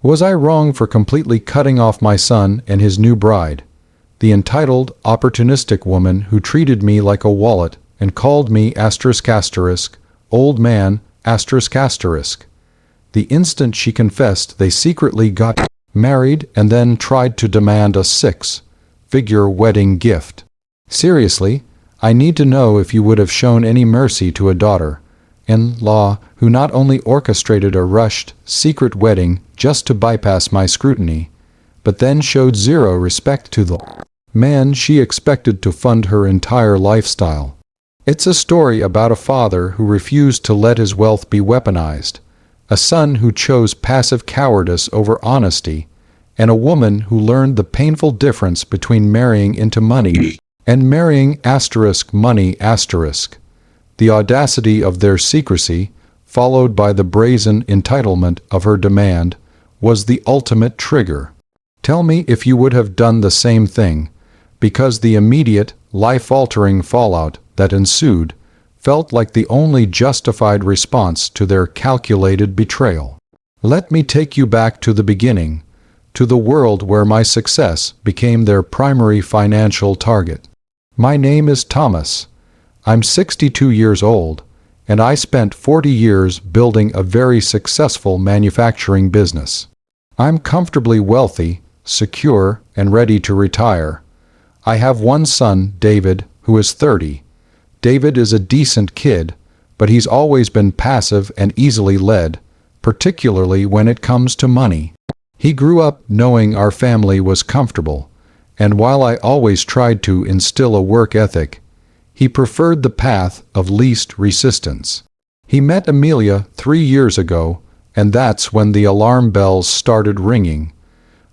Was I wrong for completely cutting off my son and his new bride, the entitled, opportunistic woman who treated me like a wallet and called me old man **? The instant she confessed, they secretly got married and then tried to demand a six-figure wedding gift. Seriously, I need to know if you would have shown any mercy to a daughter-in-law who not only orchestrated a rushed, secret wedding just to bypass my scrutiny, but then showed zero respect to the man she expected to fund her entire lifestyle. It's a story about a father who refused to let his wealth be weaponized, a son who chose passive cowardice over honesty, and a woman who learned the painful difference between marrying into money and marrying *money*. The audacity of their secrecy, followed by the brazen entitlement of her demand, was the ultimate trigger. Tell me if you would have done the same thing, because the immediate, life-altering fallout that ensued felt like the only justified response to their calculated betrayal. Let me take you back to the beginning, to the world where my success became their primary financial target. My name is Thomas. I'm 62 years old, and I spent 40 years building a very successful manufacturing business. I'm comfortably wealthy, secure, and ready to retire. I have one son, David, who is 30. David is a decent kid, but he's always been passive and easily led, particularly when it comes to money. He grew up knowing our family was comfortable, and while I always tried to instill a work ethic, he preferred the path of least resistance. He met Amelia 3 years ago, and that's when the alarm bells started ringing.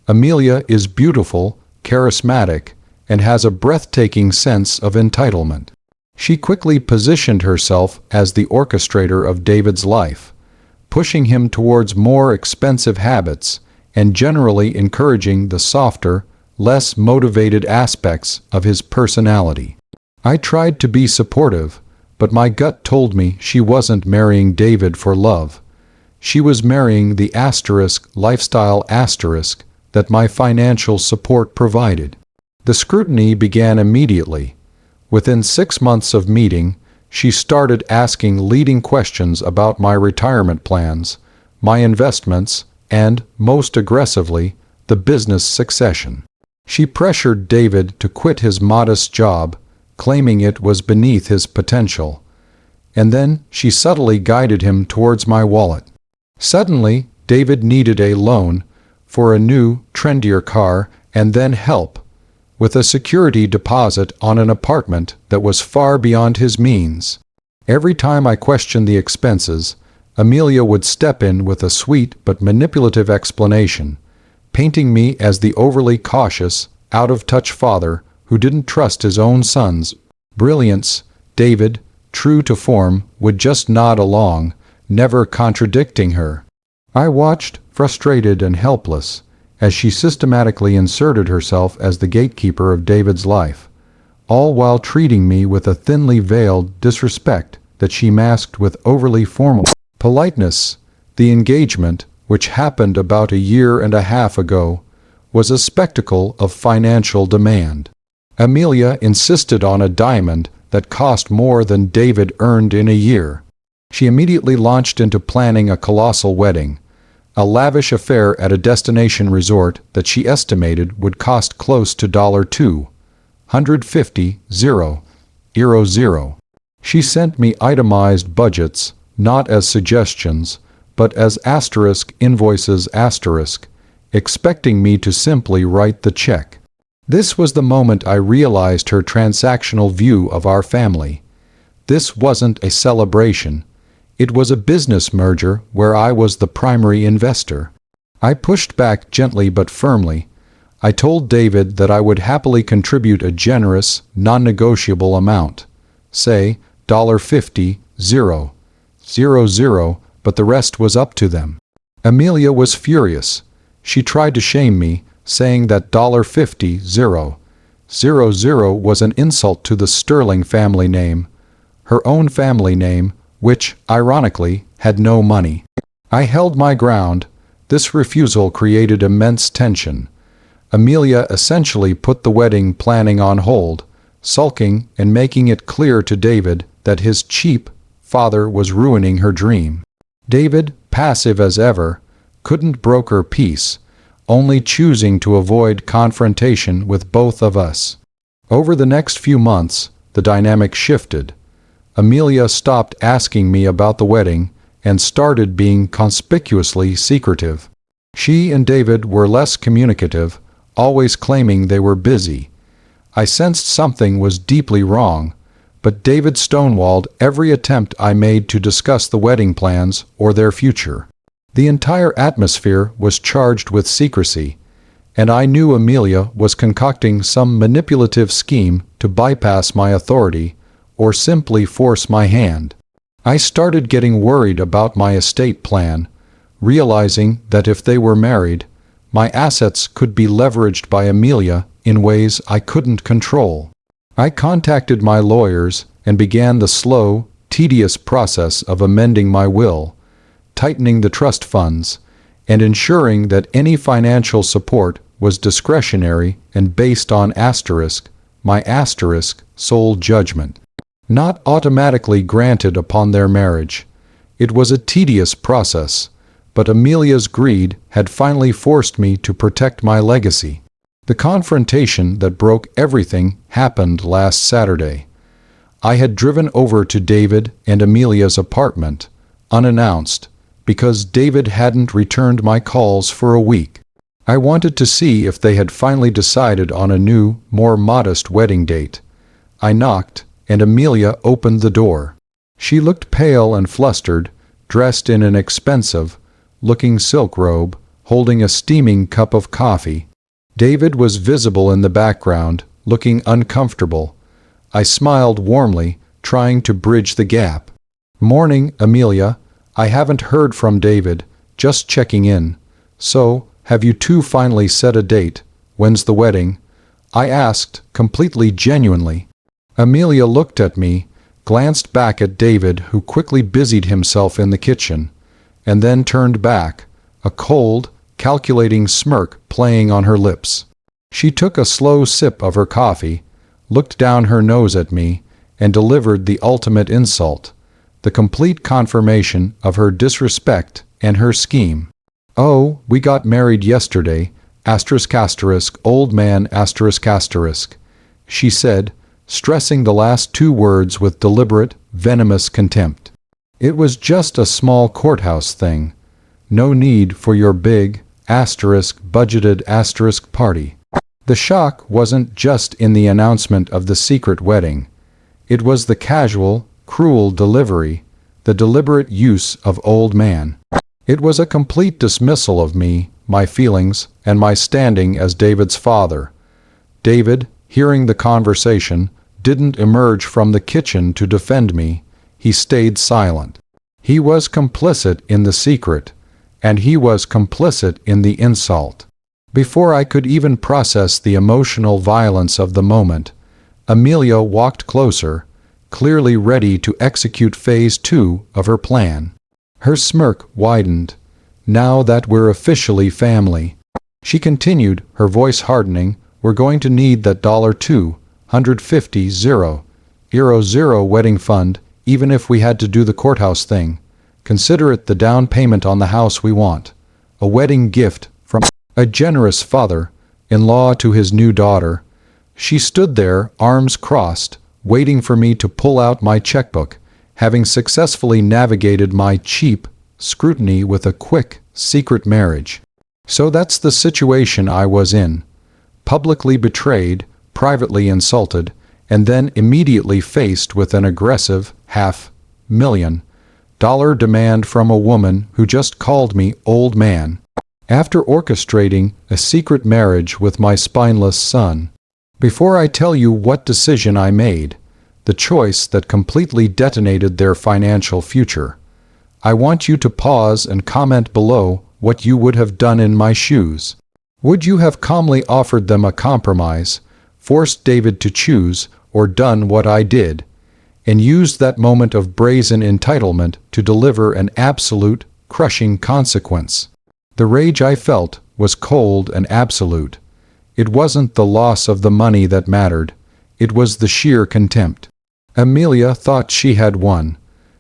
Amelia is beautiful, charismatic, and has a breathtaking sense of entitlement. She quickly positioned herself as the orchestrator of David's life, pushing him towards more expensive habits and generally encouraging the softer, less motivated aspects of his personality. I tried to be supportive, but my gut told me she wasn't marrying David for love. She was marrying the lifestyle that my financial support provided. The scrutiny began immediately. Within 6 months of meeting, she started asking leading questions about my retirement plans, my investments, and, most aggressively, the business succession. She pressured David to quit his modest job, claiming it was beneath his potential. And then she subtly guided him towards my wallet. Suddenly, David needed a loan for a new, trendier car and then help with a security deposit on an apartment that was far beyond his means. Every time I questioned the expenses, Amelia would step in with a sweet but manipulative explanation, painting me as the overly cautious, out-of-touch father who didn't trust his own son's brilliance. David, true to form, would just nod along, never contradicting her. I watched, frustrated and helpless, as she systematically inserted herself as the gatekeeper of David's life, all while treating me with a thinly veiled disrespect that she masked with overly formal politeness. The engagement, which happened about a year and a half ago, was a spectacle of financial demand. Amelia insisted on a diamond that cost more than David earned in a year. She immediately launched into planning a colossal wedding, a lavish affair at a destination resort that she estimated would cost close to €250,000. She sent me itemized budgets, not as suggestions, but as invoices, expecting me to simply write the check. This was the moment I realized her transactional view of our family. This wasn't a celebration. It was a business merger where I was the primary investor. I pushed back gently but firmly. I told David that I would happily contribute a generous, non-negotiable amount, say $50,000, but the rest was up to them. Amelia was furious. She tried to shame me, saying that $50,000 was an insult to the Sterling family name, her own family name, which, ironically, had no money. I held my ground. This refusal created immense tension. Amelia essentially put the wedding planning on hold, sulking and making it clear to David that his cheap father was ruining her dream. David, passive as ever, couldn't broker peace, only choosing to avoid confrontation with both of us. Over the next few months, the dynamic shifted. Amelia stopped asking me about the wedding and started being conspicuously secretive. She and David were less communicative, always claiming they were busy. I sensed something was deeply wrong, but David stonewalled every attempt I made to discuss the wedding plans or their future. The entire atmosphere was charged with secrecy, and I knew Amelia was concocting some manipulative scheme to bypass my authority or simply force my hand. I started getting worried about my estate plan, realizing that if they were married, my assets could be leveraged by Amelia in ways I couldn't control. I contacted my lawyers and began the slow, tedious process of amending my will, tightening the trust funds, and ensuring that any financial support was discretionary and based on my sole judgment, not automatically granted upon their marriage. It was a tedious process, but Amelia's greed had finally forced me to protect my legacy. The confrontation that broke everything happened last Saturday. I had driven over to David and Amelia's apartment, unannounced, because David hadn't returned my calls for a week. I wanted to see if they had finally decided on a new, more modest wedding date. I knocked, and Amelia opened the door. She looked pale and flustered, dressed in an expensive-looking silk robe, holding a steaming cup of coffee. David was visible in the background, looking uncomfortable. I smiled warmly, trying to bridge the gap. "Morning, Amelia. I haven't heard from David, just checking in. So, have you two finally set a date? When's the wedding?" I asked, completely genuinely. Amelia looked at me, glanced back at David, who quickly busied himself in the kitchen, and then turned back, a cold, calculating smirk playing on her lips. She took a slow sip of her coffee, looked down her nose at me, and delivered the ultimate insult, the complete confirmation of her disrespect and her scheme. "Oh, we got married yesterday, old man, she said, stressing the last two words with deliberate, venomous contempt. "It was just a small courthouse thing. No need for your big, budgeted party." The shock wasn't just in the announcement of the secret wedding. It was the casual, cruel delivery, the deliberate use of old man. It was a complete dismissal of me, my feelings, and my standing as David's father. David, hearing the conversation, didn't emerge from the kitchen to defend me. He stayed silent. He was complicit in the secret, and he was complicit in the insult. Before I could even process the emotional violence of the moment, Amelia walked closer, clearly ready to execute phase 2 of her plan. Her smirk widened. "Now that we're officially family," she continued, her voice hardening, "we're going to need that $250,000 wedding fund, even if we had to do the courthouse thing. Consider it the down payment on the house we want. A wedding gift from a generous father-in-law to his new daughter." She stood there, arms crossed, waiting for me to pull out my checkbook, having successfully navigated my cheap scrutiny with a quick, secret marriage. So that's the situation I was in. Publicly betrayed, privately insulted, and then immediately faced with an aggressive $500,000 demand from a woman who just called me old man, after orchestrating a secret marriage with my spineless son. Before I tell you what decision I made, the choice that completely detonated their financial future, I want you to pause and comment below what you would have done in my shoes. Would you have calmly offered them a compromise, forced David to choose, or done what I did, and used that moment of brazen entitlement to deliver an absolute, crushing consequence? The rage I felt was cold and absolute. It wasn't the loss of the money that mattered. It was the sheer contempt. Amelia thought she had won.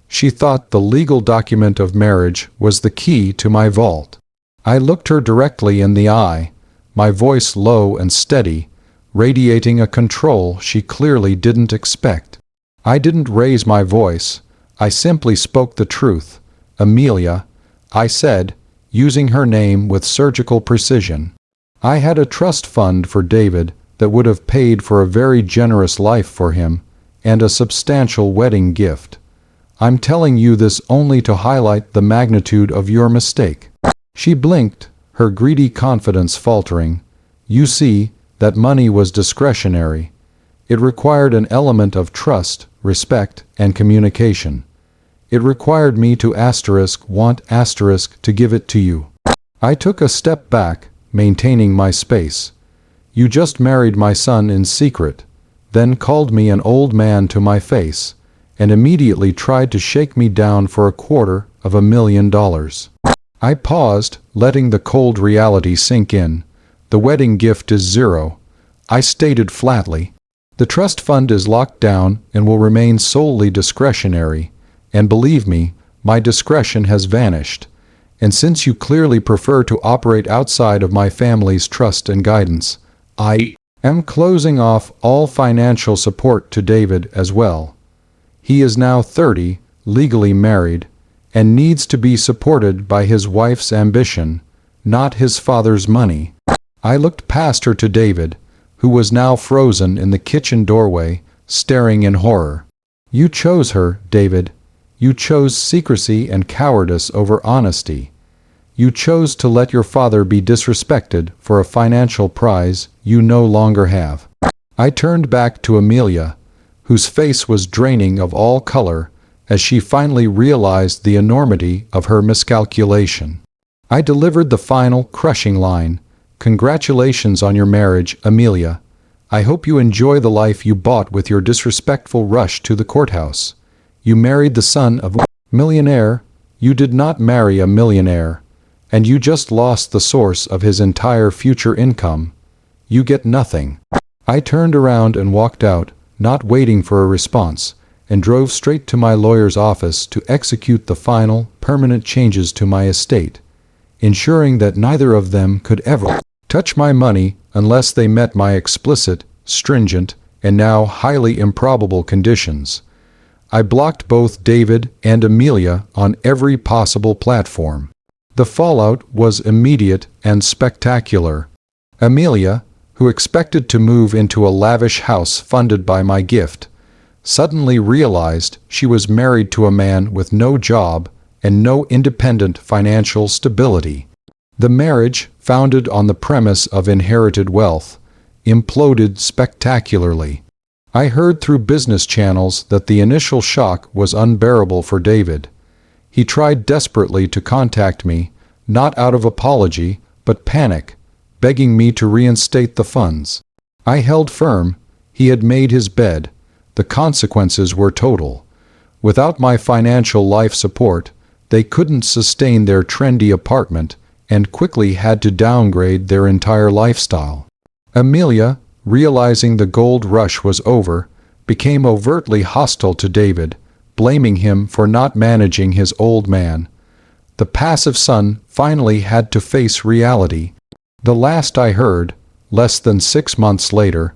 She thought the legal document of marriage was the key to my vault. I looked her directly in the eye, my voice low and steady, radiating a control she clearly didn't expect. I didn't raise my voice. I simply spoke the truth. "Amelia," I said, using her name with surgical precision. I had a trust fund for David that would have paid for a very generous life for him and a substantial wedding gift. I'm telling you this only to highlight the magnitude of your mistake. She blinked, her greedy confidence faltering. You see, that money was discretionary. It required an element of trust, respect, and communication. It required me to want to give it to you. I took a step back, maintaining my space. You just married my son in secret, then called me an old man to my face, and immediately tried to shake me down for $250,000. I paused, letting the cold reality sink in. The wedding gift is zero. I stated flatly. The trust fund is locked down and will remain solely discretionary. And believe me, my discretion has vanished. And since you clearly prefer to operate outside of my family's trust and guidance, I am closing off all financial support to David as well. He is now 30, legally married, and needs to be supported by his wife's ambition, not his father's money. I looked past her to David, who was now frozen in the kitchen doorway, staring in horror. You chose her, David. You chose secrecy and cowardice over honesty. You chose to let your father be disrespected for a financial prize you no longer have. I turned back to Amelia, whose face was draining of all color as she finally realized the enormity of her miscalculation. I delivered the final, crushing line. Congratulations on your marriage, Amelia. I hope you enjoy the life you bought with your disrespectful rush to the courthouse. You married the son of a millionaire. You did not marry a millionaire. And you just lost the source of his entire future income. You get nothing. I turned around and walked out, not waiting for a response, and drove straight to my lawyer's office to execute the final, permanent changes to my estate, ensuring that neither of them could ever touch my money unless they met my explicit, stringent, and now highly improbable conditions. I blocked both David and Amelia on every possible platform. The fallout was immediate and spectacular. Amelia, who expected to move into a lavish house funded by my gift, suddenly realized she was married to a man with no job and no independent financial stability. The marriage, founded on the premise of inherited wealth, imploded spectacularly. I heard through business channels that the initial shock was unbearable for David. He tried desperately to contact me, not out of apology, but panic, begging me to reinstate the funds. I held firm. He had made his bed. The consequences were total. Without my financial life support, they couldn't sustain their trendy apartment and quickly had to downgrade their entire lifestyle. Amelia, realizing the gold rush was over, became overtly hostile to David, blaming him for not managing his old man. The passive son finally had to face reality. The last I heard, less than 6 months later,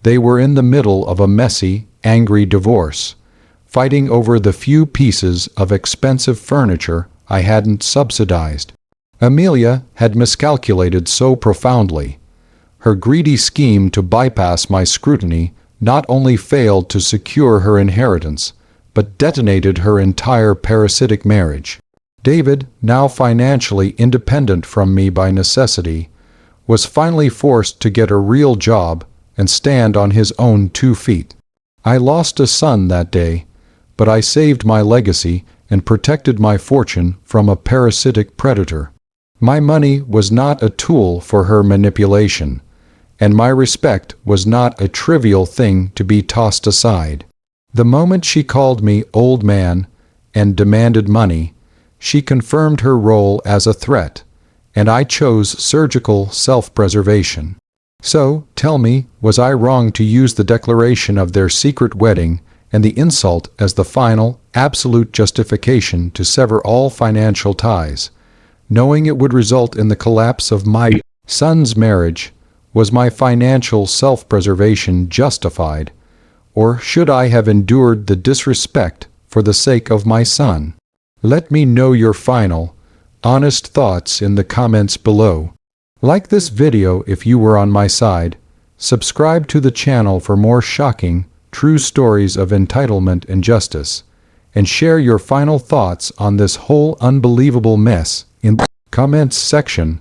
they were in the middle of a messy, angry divorce, fighting over the few pieces of expensive furniture I hadn't subsidized. Amelia had miscalculated so profoundly. Her greedy scheme to bypass my scrutiny not only failed to secure her inheritance, but detonated her entire parasitic marriage. David, now financially independent from me by necessity, was finally forced to get a real job and stand on his own 2 feet. I lost a son that day, but I saved my legacy and protected my fortune from a parasitic predator. My money was not a tool for her manipulation, and my respect was not a trivial thing to be tossed aside. The moment she called me old man and demanded money, she confirmed her role as a threat, and I chose surgical self-preservation. So, tell me, was I wrong to use the declaration of their secret wedding and the insult as the final, absolute justification to sever all financial ties, knowing it would result in the collapse of my son's marriage? Was my financial self-preservation justified, or should I have endured the disrespect for the sake of my son? Let me know your final, honest thoughts in the comments below. Like this video if you were on my side. Subscribe to the channel for more shocking, true stories of entitlement and justice. And share your final thoughts on this whole unbelievable mess in the comments section.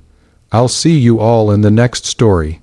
I'll see you all in the next story.